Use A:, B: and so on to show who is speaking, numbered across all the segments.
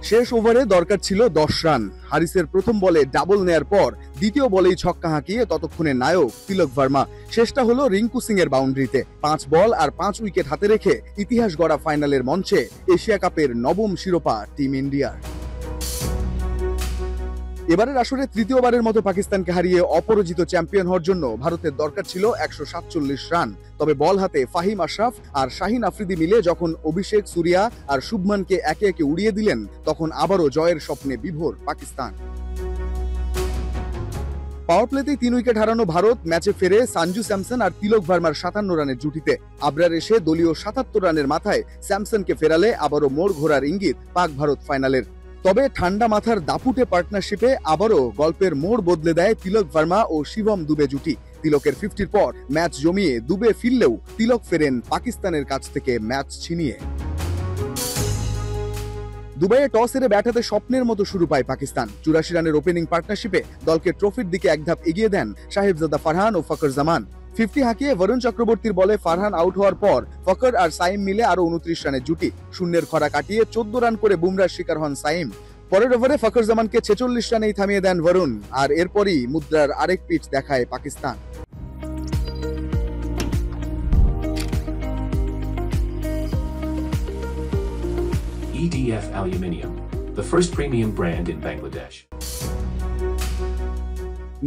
A: শেষ ওভারে দরকার ছিল 10 রান। হারিসের প্রথম বলে ডাবল নেয়ার পর দ্বিতীয় বলেই ছক্কা হাঁকিয়ে ততক্ষণে নায়ক তিলক ভার্মা। শেষটা হলো রিঙ্কু সিং এর বাউন্ডারিতে। 5 বল আর 5 উইকেট হাতে রেখে ইতিহাস গড়া ফাইনালের মঞ্চে এশিয়া কাপের নবম শিরোপা টিম ইন্ডিয়ার। এবারের আসরে তৃতীয়বারের মতো পাকিস্তানকে হারিয়ে অপরাজিত চ্যাম্পিয়ন হওয়ার জন্য ভারতের দরকার ছিল 147 রান। তবে বল হাতে ফাহিম আশরাফ আর শাহিন আফ্রিদি মিলে যখন অভিষেক, সুরিয়া আর শুভমানকে একে একে উড়িয়ে দিলেন, তখন আবারও জয়ের স্বপ্নে বিভোর পাকিস্তান। পাওয়ার প্লেতেই 3 উইকেট হারানো ভারত ম্যাচে ফেরে সঞ্জু স্যামসন আর তিলক ভার্মার 57 রানের জুটিতে। আবরার এসে দলীয় 77 রানের মাথায় স্যামসনকে ফেরালে আবারও মোড় ঘোরার ইঙ্গিত পাক ভারত ফাইনালের। তবে ঠান্ডা মাথার দাপুটে পার্টনারশিপে আবারও গল্পের মোড় বদলে দেয় তিলক ভার্মা ও শিবম দুবে জুটি। তিলকের 50-র পর ম্যাচ জমিয়ে দুবে ফিরলেও তিলক ফেরেন পাকিস্তানের কাছ থেকে ম্যাচ ছিনিয়ে। দুবাইয়ে টস হেরে ব্যাট হাতে স্বপ্নের মতো শুরু পায় পাকিস্তান। 84 রানের ওপেনিং পার্টনারশিপে দলকে ট্রফির দিকে এক ধাপ এগিয়ে দেন সাহেবজাদা ফারহান ও ফখর জামান। 50 হাঁকিয়ে বরুণ চক্রবর্তীর বলে ফারহান আউট হওয়ার পর ফখর আর সাইম মিলে আরো 29 রানের জুটি। শূন্যের খরা কাটিয়ে 14 রান করে বুমরার শিকার হন সাইম। পরের ওভারে ফখর জামানকে 46 রানেই থামিয়ে দেন বরুণ। আর এরপরই মুদ্রার আরেক পিচ দেখায় Pakistan.
B: EDF Aluminium, the first premium brand in Bangladesh.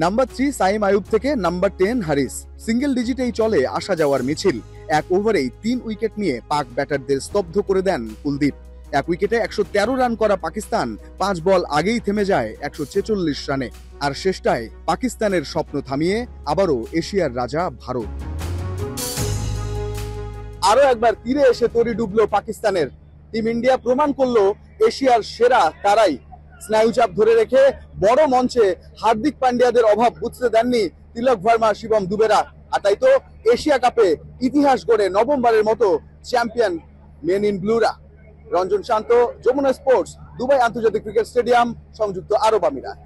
A: Number 3 Saim Ayub থেকে নাম্বার 10 হারিস। সিঙ্গেল ডিজিটেই চলে আসা যাওয়ার মিছিল। এক ওভারেই 3 উইকেট নিয়ে পাক ব্যাটারদের স্তব্ধ করে দেন কুলদীপ। এক উইকেটে 113 রান করা পাকিস্তান 5 বল আগেই থেমে যায় 146 রানে। আর শেষটায় পাকিস্তানের স্বপ্ন থামিয়ে আবারও এশিয়ার রাজা ভারত। আরো একবার তীরে এসে তরি ডুবলো পাকিস্তানের। টিম ইন্ডিয়া প্রমাণ করলো এশিয়ার সেরা তারাই। স্নায়ুচাপ ধরে রেখে বড় মঞ্চে হার্দিক পান্ডিয়াদের অভাব বুঝতে দেননি তিলক ভার্মা, শিবম দুবেরা। আর তাই তো এশিয়া কাপে ইতিহাস গড়ে নবমবারের মতো চ্যাম্পিয়ন মেন ইন ব্লুরা। রঞ্জন শান্ত, যমুনা স্পোর্টস, দুবাই আন্তর্জাতিক ক্রিকেট স্টেডিয়াম, সংযুক্ত আরব আমিরাত।